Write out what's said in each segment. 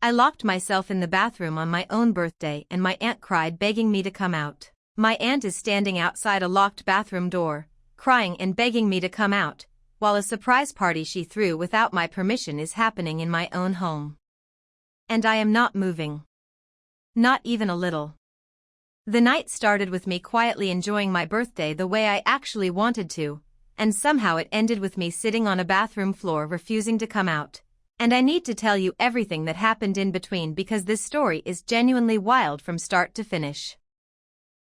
I locked myself in the bathroom on my own birthday and my aunt cried begging me to come out. My aunt is standing outside a locked bathroom door, crying and begging me to come out, while a surprise party she threw without my permission is happening in my own home. And I am not moving. Not even a little. The night started with me quietly enjoying my birthday the way I actually wanted to, and somehow it ended with me sitting on a bathroom floor refusing to come out. And I need to tell you everything that happened in between because this story is genuinely wild from start to finish.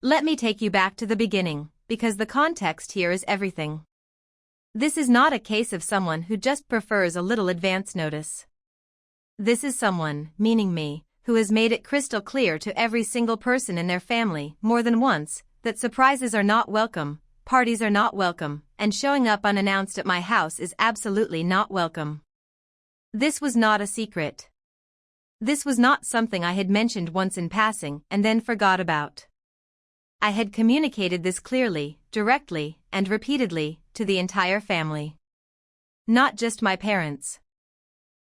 Let me take you back to the beginning, because the context here is everything. This is not a case of someone who just prefers a little advance notice. This is someone, meaning me, who has made it crystal clear to every single person in their family more than once that surprises are not welcome, parties are not welcome, and showing up unannounced at my house is absolutely not welcome. This was not a secret. This was not something I had mentioned once in passing and then forgot about. I had communicated this clearly, directly, and repeatedly to the entire family. Not just my parents.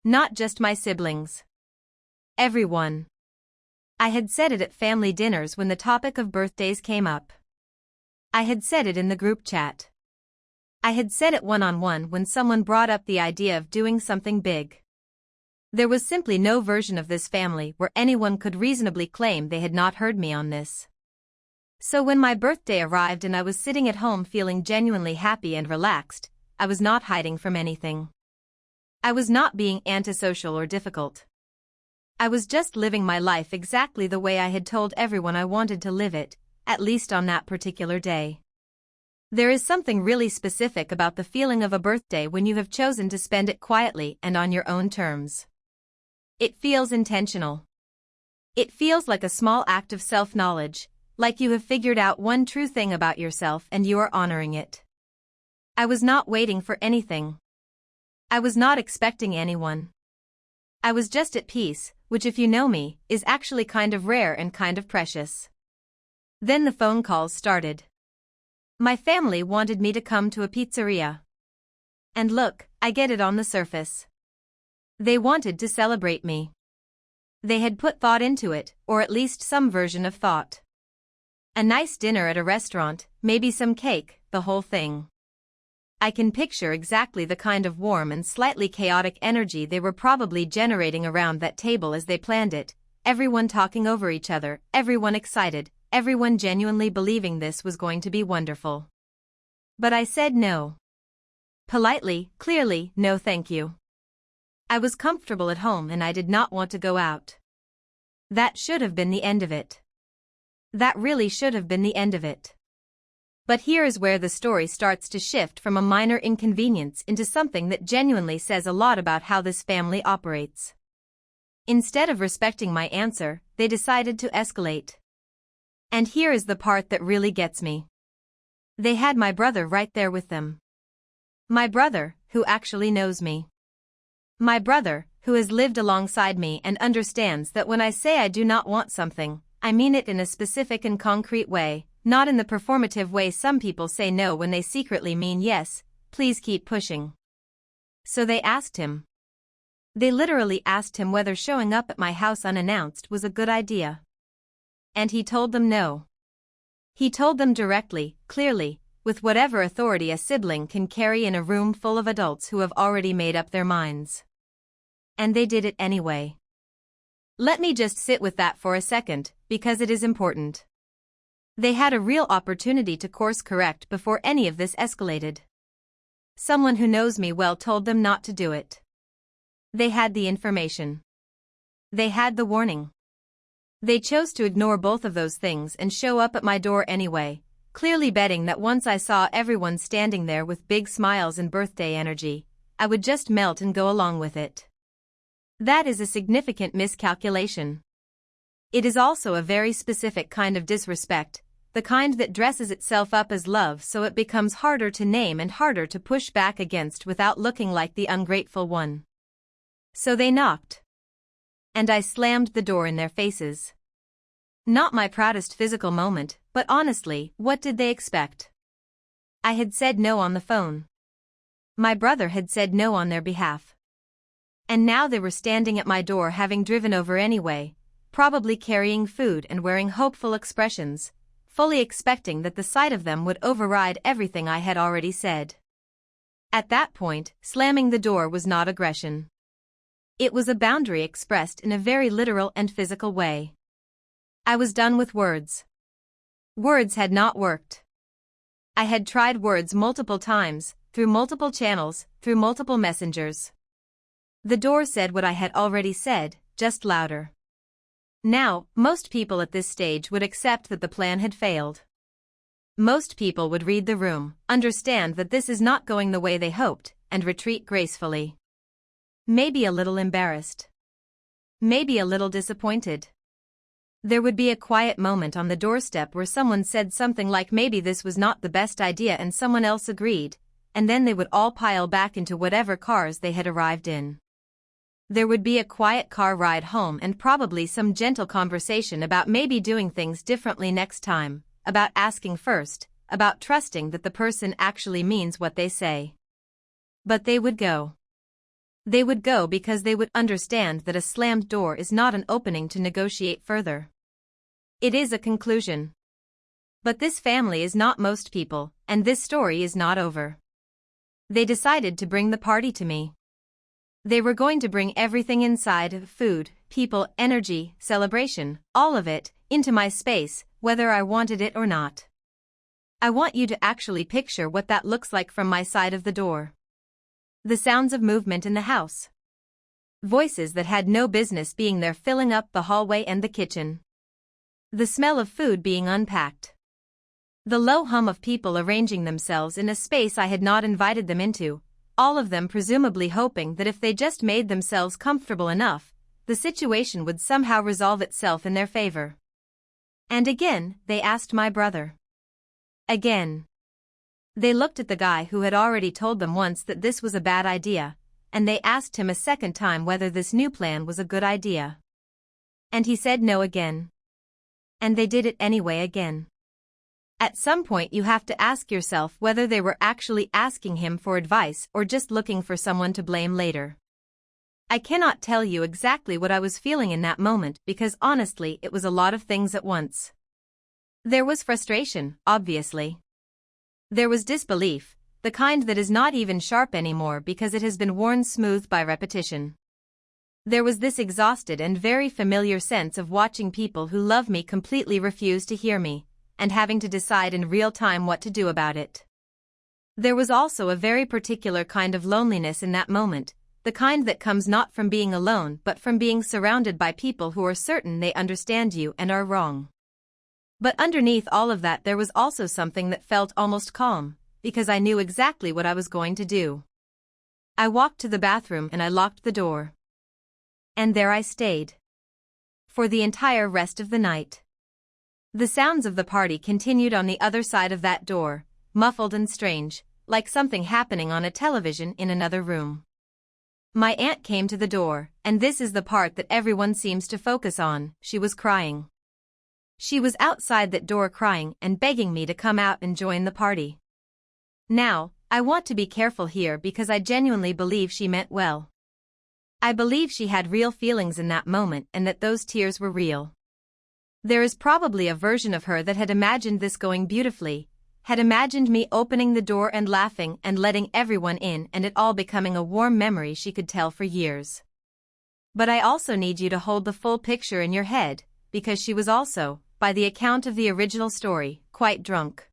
Not just my siblings. Everyone. I had said it at family dinners when the topic of birthdays came up. I had said it in the group chat. I had said it one-on-one when someone brought up the idea of doing something big. There was simply no version of this family where anyone could reasonably claim they had not heard me on this. So when my birthday arrived and I was sitting at home feeling genuinely happy and relaxed, I was not hiding from anything. I was not being antisocial or difficult. I was just living my life exactly the way I had told everyone I wanted to live it, at least on that particular day. There is something really specific about the feeling of a birthday when you have chosen to spend it quietly and on your own terms. It feels intentional. It feels like a small act of self-knowledge, like you have figured out one true thing about yourself and you are honoring it. I was not waiting for anything. I was not expecting anyone. I was just at peace, which if you know me, is actually kind of rare and kind of precious. Then the phone calls started. My family wanted me to come to a pizzeria. And look, I get it on the surface. They wanted to celebrate me. They had put thought into it, or at least some version of thought. A nice dinner at a restaurant, maybe some cake, the whole thing. I can picture exactly the kind of warm and slightly chaotic energy they were probably generating around that table as they planned it, everyone talking over each other, everyone excited, everyone genuinely believing this was going to be wonderful. But I said no. Politely, clearly, no thank you. I was comfortable at home and I did not want to go out. That should have been the end of it. That really should have been the end of it. But here is where the story starts to shift from a minor inconvenience into something that genuinely says a lot about how this family operates. Instead of respecting my answer, they decided to escalate. And here is the part that really gets me. They had my brother right there with them. My brother, who actually knows me. My brother, who has lived alongside me and understands that when I say I do not want something, I mean it in a specific and concrete way, not in the performative way some people say no when they secretly mean yes, please keep pushing. So they asked him. They literally asked him whether showing up at my house unannounced was a good idea. And he told them no. He told them directly, clearly, with whatever authority a sibling can carry in a room full of adults who have already made up their minds. And they did it anyway. Let me just sit with that for a second, because it is important. They had a real opportunity to course correct before any of this escalated. Someone who knows me well told them not to do it. They had the information. They had the warning. They chose to ignore both of those things and show up at my door anyway, clearly betting that once I saw everyone standing there with big smiles and birthday energy, I would just melt and go along with it. That is a significant miscalculation. It is also a very specific kind of disrespect, the kind that dresses itself up as love so it becomes harder to name and harder to push back against without looking like the ungrateful one. So they knocked. And I slammed the door in their faces. Not my proudest physical moment, but honestly, what did they expect? I had said no on the phone. My brother had said no on their behalf. And now they were standing at my door having driven over anyway, probably carrying food and wearing hopeful expressions, fully expecting that the sight of them would override everything I had already said. At that point, slamming the door was not aggression. It was a boundary expressed in a very literal and physical way. I was done with words. Words had not worked. I had tried words multiple times, through multiple channels, through multiple messengers. The door said what I had already said, just louder. Now, most people at this stage would accept that the plan had failed. Most people would read the room, understand that this is not going the way they hoped, and retreat gracefully. Maybe a little embarrassed. Maybe a little disappointed. There would be a quiet moment on the doorstep where someone said something like maybe this was not the best idea and someone else agreed, and then they would all pile back into whatever cars they had arrived in. There would be a quiet car ride home and probably some gentle conversation about maybe doing things differently next time, about asking first, about trusting that the person actually means what they say. But they would go. They would go because they would understand that a slammed door is not an opening to negotiate further. It is a conclusion. But this family is not most people, and this story is not over. They decided to bring the party to me. They were going to bring everything inside, food, people, energy, celebration, all of it, into my space, whether I wanted it or not. I want you to actually picture what that looks like from my side of the door. The sounds of movement in the house. Voices that had no business being there filling up the hallway and the kitchen. The smell of food being unpacked. The low hum of people arranging themselves in a space I had not invited them into, all of them presumably hoping that if they just made themselves comfortable enough, the situation would somehow resolve itself in their favor. And again, they asked my brother. Again. They looked at the guy who had already told them once that this was a bad idea, and they asked him a second time whether this new plan was a good idea. And he said no again. And they did it anyway again. At some point you have to ask yourself whether they were actually asking him for advice or just looking for someone to blame later. I cannot tell you exactly what I was feeling in that moment because honestly it was a lot of things at once. There was frustration, obviously. There was disbelief, the kind that is not even sharp anymore because it has been worn smooth by repetition. There was this exhausted and very familiar sense of watching people who love me completely refuse to hear me, and having to decide in real time what to do about it. There was also a very particular kind of loneliness in that moment, the kind that comes not from being alone but from being surrounded by people who are certain they understand you and are wrong. But underneath all of that there was also something that felt almost calm, because I knew exactly what I was going to do. I walked to the bathroom and I locked the door. And there I stayed. For the entire rest of the night. The sounds of the party continued on the other side of that door, muffled and strange, like something happening on a television in another room. My aunt came to the door, and this is the part that everyone seems to focus on. She was crying. She was outside that door crying and begging me to come out and join the party. Now, I want to be careful here because I genuinely believe she meant well. I believe she had real feelings in that moment and that those tears were real. There is probably a version of her that had imagined this going beautifully, had imagined me opening the door and laughing and letting everyone in and it all becoming a warm memory she could tell for years. But I also need you to hold the full picture in your head, because she was also, by the account of the original story, quite drunk.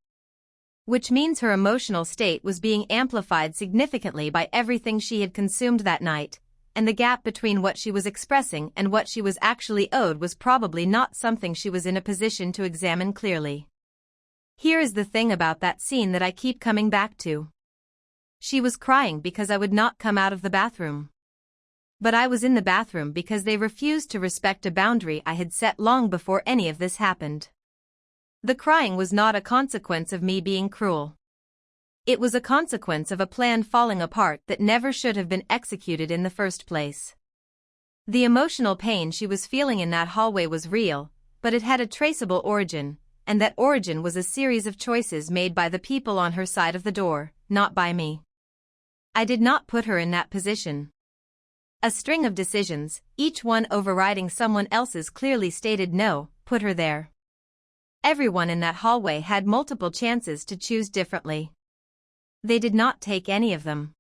Which means her emotional state was being amplified significantly by everything she had consumed that night, and the gap between what she was expressing and what she was actually owed was probably not something she was in a position to examine clearly. Here is the thing about that scene that I keep coming back to. She was crying because I would not come out of the bathroom. But I was in the bathroom because they refused to respect a boundary I had set long before any of this happened. The crying was not a consequence of me being cruel. It was a consequence of a plan falling apart that never should have been executed in the first place. The emotional pain she was feeling in that hallway was real, but it had a traceable origin, and that origin was a series of choices made by the people on her side of the door, not by me. I did not put her in that position. A string of decisions, each one overriding someone else's clearly stated no, put her there. Everyone in that hallway had multiple chances to choose differently. They did not take any of them.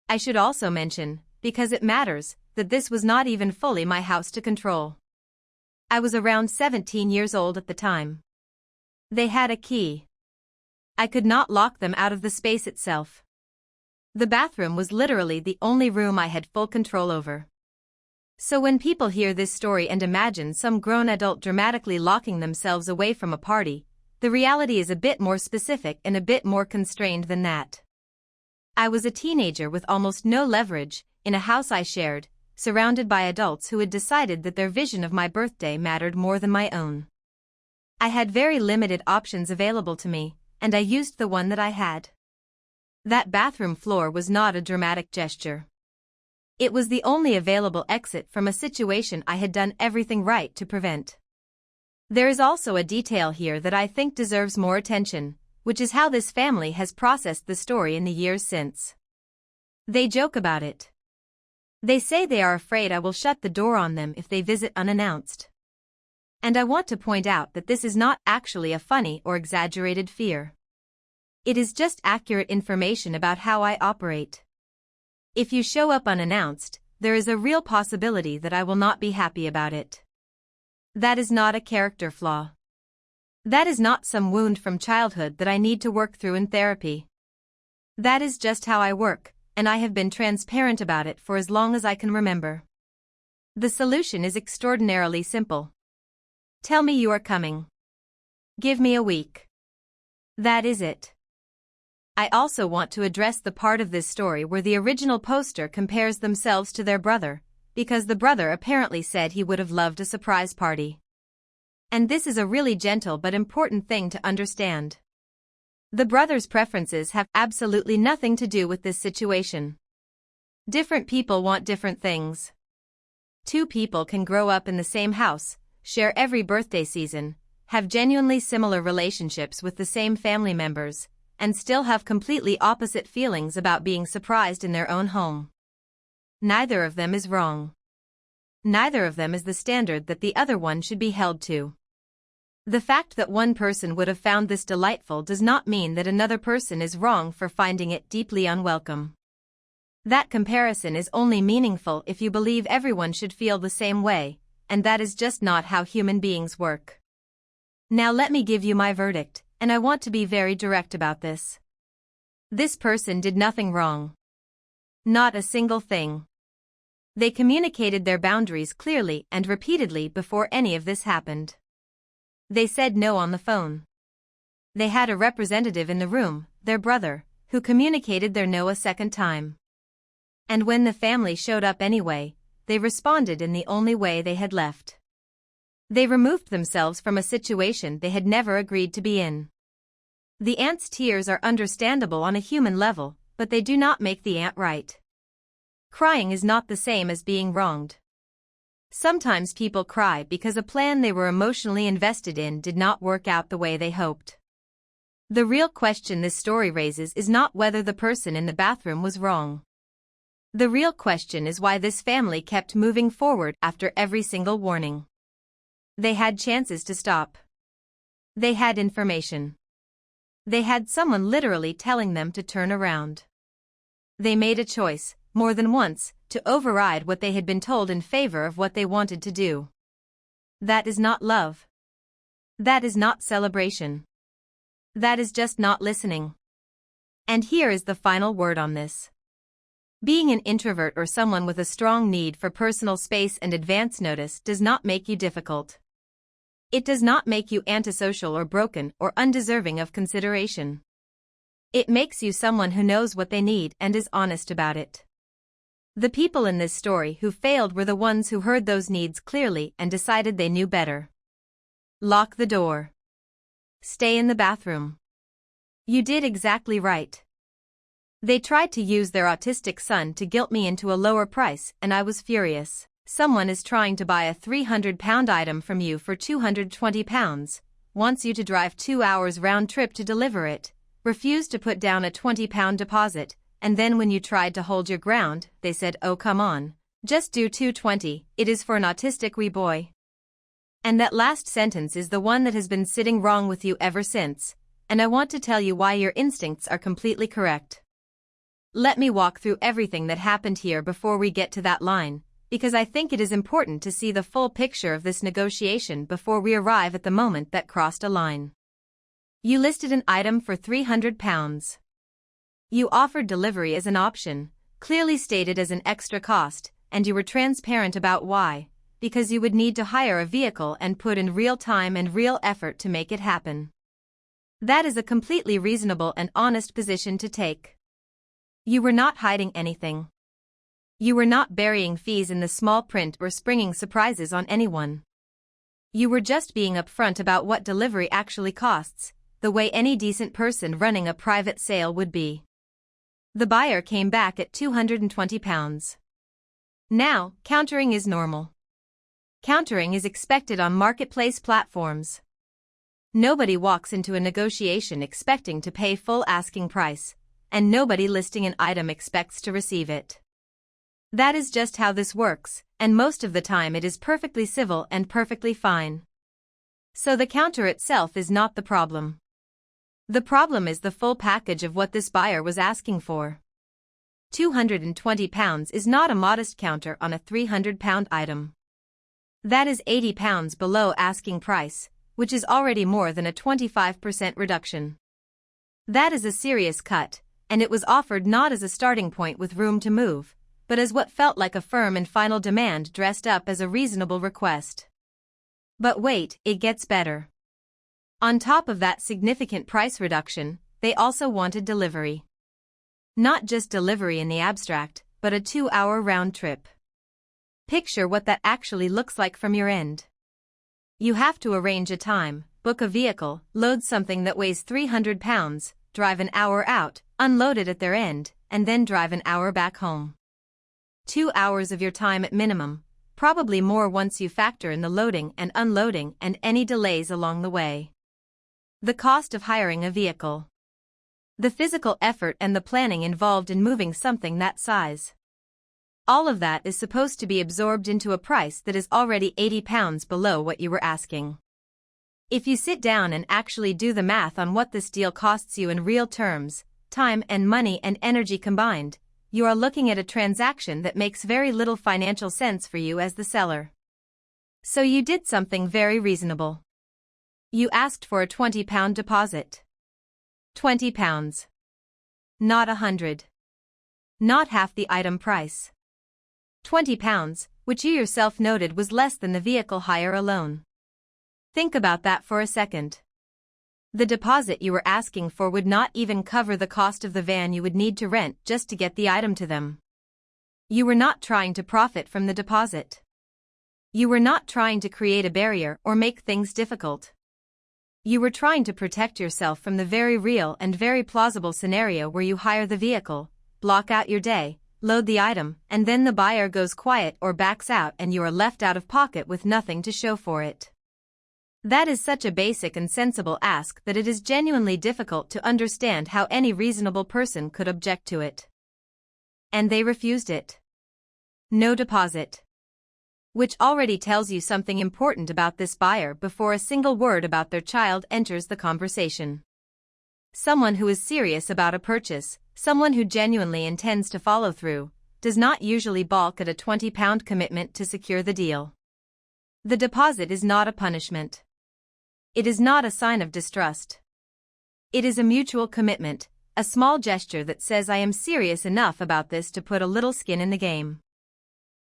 I should also mention, because it matters, that this was not even fully my house to control. I was around 17 years old at the time. They had a key. I could not lock them out of the space itself. The bathroom was literally the only room I had full control over. So when people hear this story and imagine some grown adult dramatically locking themselves away from a party, the reality is a bit more specific and a bit more constrained than that. I was a teenager with almost no leverage, in a house I shared, surrounded by adults who had decided that their vision of my birthday mattered more than my own. I had very limited options available to me, and I used the one that I had. That bathroom floor was not a dramatic gesture. It was the only available exit from a situation I had done everything right to prevent. There is also a detail here that I think deserves more attention, which is how this family has processed the story in the years since. They joke about it. They say they are afraid I will shut the door on them if they visit unannounced. And I want to point out that this is not actually a funny or exaggerated fear. It is just accurate information about how I operate. If you show up unannounced, there is a real possibility that I will not be happy about it. That is not a character flaw. That is not some wound from childhood that I need to work through in therapy. That is just how I work, and I have been transparent about it for as long as I can remember. The solution is extraordinarily simple. Tell me you are coming. Give me a week. That is it. I also want to address the part of this story where the original poster compares themselves to their brother, because the brother apparently said he would have loved a surprise party. And this is a really gentle but important thing to understand. The brother's preferences have absolutely nothing to do with this situation. Different people want different things. Two people can grow up in the same house, share every birthday season, have genuinely similar relationships with the same family members, and still have completely opposite feelings about being surprised in their own home. Neither of them is wrong. Neither of them is the standard that the other one should be held to. The fact that one person would have found this delightful does not mean that another person is wrong for finding it deeply unwelcome. That comparison is only meaningful if you believe everyone should feel the same way, and that is just not how human beings work. Now let me give you my verdict, and I want to be very direct about this. This person did nothing wrong. Not a single thing. They communicated their boundaries clearly and repeatedly before any of this happened. They said no on the phone. They had a representative in the room, their brother, who communicated their no a second time. And when the family showed up anyway, they responded in the only way they had left. They removed themselves from a situation they had never agreed to be in. The aunt's tears are understandable on a human level, but they do not make the aunt right. Crying is not the same as being wronged. Sometimes people cry because a plan they were emotionally invested in did not work out the way they hoped. The real question this story raises is not whether the person in the bathroom was wrong. The real question is why this family kept moving forward after every single warning. They had chances to stop. They had information. They had someone literally telling them to turn around. They made a choice, more than once, to override what they had been told in favor of what they wanted to do. That is not love. That is not celebration. That is just not listening. And here is the final word on this. Being an introvert or someone with a strong need for personal space and advance notice does not make you difficult. It does not make you antisocial or broken or undeserving of consideration. It makes you someone who knows what they need and is honest about it. The people in this story who failed were the ones who heard those needs clearly and decided they knew better. Lock the door. Stay in the bathroom. You did exactly right. They tried to use their autistic son to guilt me into a lower price, and I was furious. Someone is trying to buy a 300-pound item from you for 220 pounds, wants you to drive 2 hours round trip to deliver it, refused to put down a 20-pound deposit, and then when you tried to hold your ground, they said, "Oh come on, Just do 220, it is for an autistic wee boy. And that last sentence is the one that has been sitting wrong with you ever since, and I want to tell you why your instincts are completely correct. Let me walk through everything that happened here before we get to that line, because I think it is important to see the full picture of this negotiation before we arrive at the moment that crossed a line. You listed an item for £300. You offered delivery as an option, clearly stated as an extra cost, and you were transparent about why, because you would need to hire a vehicle and put in real time and real effort to make it happen. That is a completely reasonable and honest position to take. You were not hiding anything. You were not burying fees in the small print or springing surprises on anyone. You were just being upfront about what delivery actually costs, the way any decent person running a private sale would be. The buyer came back at £220. Now, countering is normal. Countering is expected on marketplace platforms. Nobody walks into a negotiation expecting to pay full asking price, and nobody listing an item expects to receive it. That is just how this works, and most of the time it is perfectly civil and perfectly fine. So the counter itself is not the problem. The problem is the full package of what this buyer was asking for. £220 is not a modest counter on a £300 item. That is £80 below asking price, which is already more than a 25% reduction. That is a serious cut, and it was offered not as a starting point with room to move, but as what felt like a firm and final demand dressed up as a reasonable request. But wait, it gets better. On top of that significant price reduction, they also wanted delivery. Not just delivery in the abstract, but a 2-hour round trip. Picture what that actually looks like from your end. You have to arrange a time, book a vehicle, load something that weighs £300, drive an hour out, unload it at their end, and then drive an hour back home. 2 hours of your time at minimum, probably more once you factor in the loading and unloading and any delays along the way. The cost of hiring a vehicle. The physical effort and the planning involved in moving something that size. All of that is supposed to be absorbed into a price that is already £80 below what you were asking. If you sit down and actually do the math on what this deal costs you in real terms, time and money and energy combined, you are looking at a transaction that makes very little financial sense for you as the seller. So you did something very reasonable. You asked for a £20 deposit. £20. Not 100. Not half the item price. £20, which you yourself noted was less than the vehicle hire alone. Think about that for a second. The deposit you were asking for would not even cover the cost of the van you would need to rent just to get the item to them. You were not trying to profit from the deposit. You were not trying to create a barrier or make things difficult. You were trying to protect yourself from the very real and very plausible scenario where you hire the vehicle, block out your day, load the item, and then the buyer goes quiet or backs out and you are left out of pocket with nothing to show for it. That is such a basic and sensible ask that it is genuinely difficult to understand how any reasonable person could object to it. And they refused it. No deposit. Which already tells you something important about this buyer before a single word about their child enters the conversation. Someone who is serious about a purchase, someone who genuinely intends to follow through, does not usually balk at a £20 commitment to secure the deal. The deposit is not a punishment. It is not a sign of distrust. It is a mutual commitment, a small gesture that says I am serious enough about this to put a little skin in the game.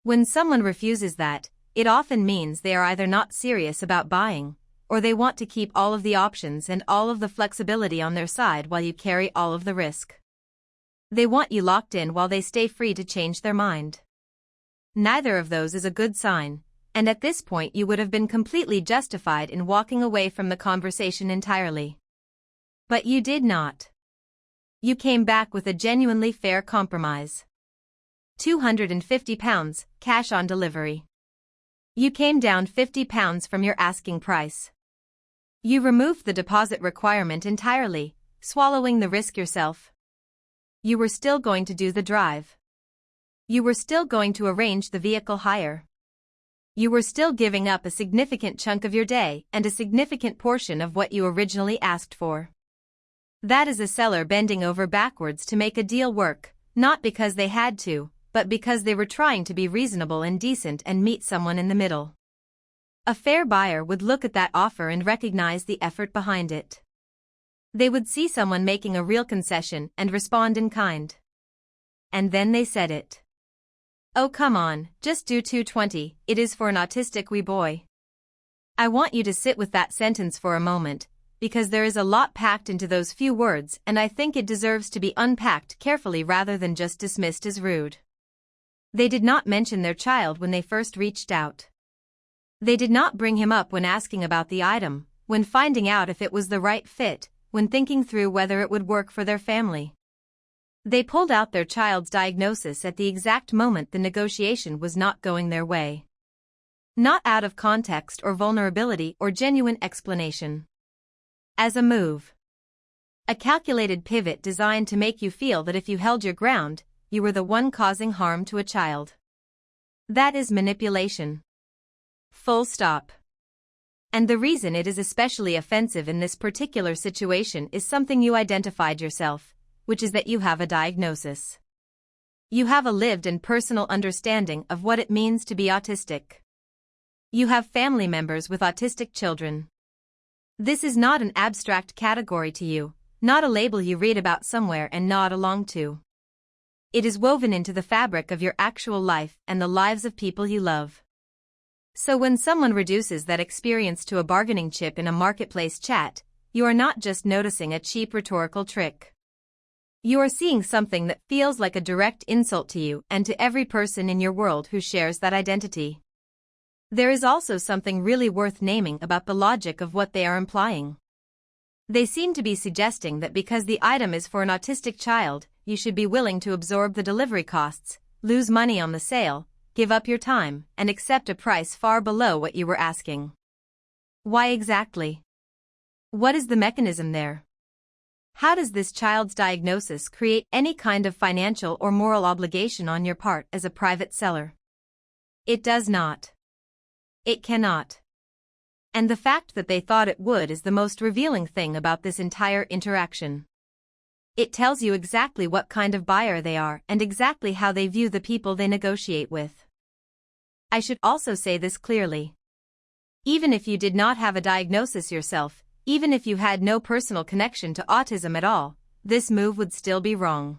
When someone refuses that, it often means they are either not serious about buying, or they want to keep all of the options and all of the flexibility on their side while you carry all of the risk. They want you locked in while they stay free to change their mind. Neither of those is a good sign, and at this point you would have been completely justified in walking away from the conversation entirely. But you did not. You came back with a genuinely fair compromise. £250, cash on delivery. You came down £50 from your asking price. You removed the deposit requirement entirely, swallowing the risk yourself. You were still going to do the drive. You were still going to arrange the vehicle hire. You were still giving up a significant chunk of your day and a significant portion of what you originally asked for. That is a seller bending over backwards to make a deal work, not because they had to, but because they were trying to be reasonable and decent and meet someone in the middle. A fair buyer would look at that offer and recognize the effort behind it. They would see someone making a real concession and respond in kind. And then they said it. Oh come on, just do 220, it is for an autistic wee boy. I want you to sit with that sentence for a moment, because there is a lot packed into those few words and I think it deserves to be unpacked carefully rather than just dismissed as rude. They did not mention their child when they first reached out. They did not bring him up when asking about the item, when finding out if it was the right fit, when thinking through whether it would work for their family. They pulled out their child's diagnosis at the exact moment the negotiation was not going their way. Not out of context or vulnerability or genuine explanation. As a move. A calculated pivot designed to make you feel that if you held your ground, you were the one causing harm to a child. That is manipulation. Full stop. And the reason it is especially offensive in this particular situation is something you identified yourself, which is that you have a diagnosis. You have a lived and personal understanding of what it means to be autistic. You have family members with autistic children. This is not an abstract category to you, not a label you read about somewhere and nod along to. It is woven into the fabric of your actual life and the lives of people you love. So when someone reduces that experience to a bargaining chip in a marketplace chat, you are not just noticing a cheap rhetorical trick. You are seeing something that feels like a direct insult to you and to every person in your world who shares that identity. There is also something really worth naming about the logic of what they are implying. They seem to be suggesting that because the item is for an autistic child, you should be willing to absorb the delivery costs, lose money on the sale, give up your time, and accept a price far below what you were asking. Why exactly? What is the mechanism there? How does this child's diagnosis create any kind of financial or moral obligation on your part as a private seller? It does not. It cannot. And the fact that they thought it would is the most revealing thing about this entire interaction. It tells you exactly what kind of buyer they are and exactly how they view the people they negotiate with. I should also say this clearly. Even if you did not have a diagnosis yourself, even if you had no personal connection to autism at all, this move would still be wrong.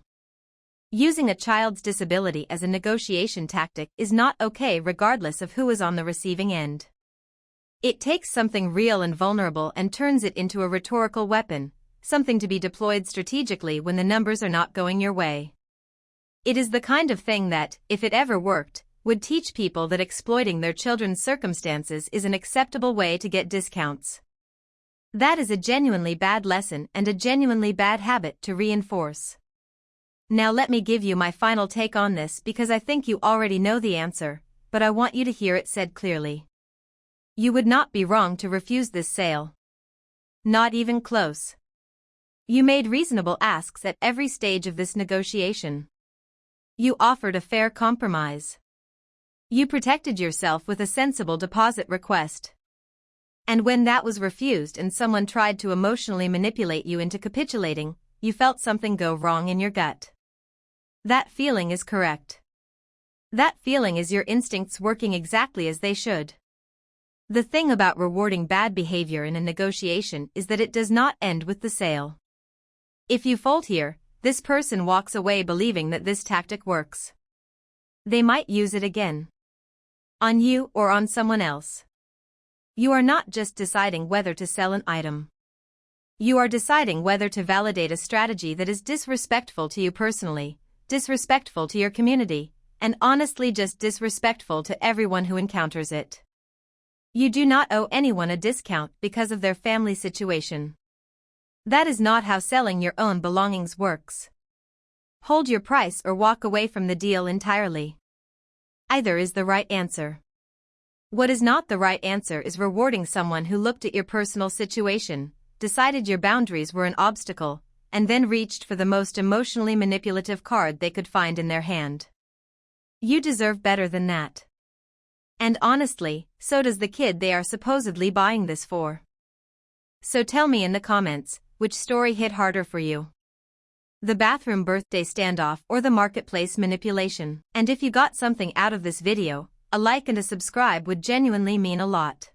Using a child's disability as a negotiation tactic is not okay regardless of who is on the receiving end. It takes something real and vulnerable and turns it into a rhetorical weapon, something to be deployed strategically when the numbers are not going your way. It is the kind of thing that, if it ever worked, would teach people that exploiting their children's circumstances is an acceptable way to get discounts. That is a genuinely bad lesson and a genuinely bad habit to reinforce. Now let me give you my final take on this because I think you already know the answer, but I want you to hear it said clearly. You would not be wrong to refuse this sale. Not even close. You made reasonable asks at every stage of this negotiation. You offered a fair compromise. You protected yourself with a sensible deposit request. And when that was refused and someone tried to emotionally manipulate you into capitulating, you felt something go wrong in your gut. That feeling is correct. That feeling is your instincts working exactly as they should. The thing about rewarding bad behavior in a negotiation is that it does not end with the sale. If you fold here, this person walks away believing that this tactic works. They might use it again. On you or on someone else. You are not just deciding whether to sell an item. You are deciding whether to validate a strategy that is disrespectful to you personally, disrespectful to your community, and honestly just disrespectful to everyone who encounters it. You do not owe anyone a discount because of their family situation. That is not how selling your own belongings works. Hold your price or walk away from the deal entirely. Either is the right answer. What is not the right answer is rewarding someone who looked at your personal situation, decided your boundaries were an obstacle, and then reached for the most emotionally manipulative card they could find in their hand. You deserve better than that. And honestly, so does the kid they are supposedly buying this for. So tell me in the comments, which story hit harder for you? The bathroom birthday standoff or the marketplace manipulation? And if you got something out of this video, a like and a subscribe would genuinely mean a lot.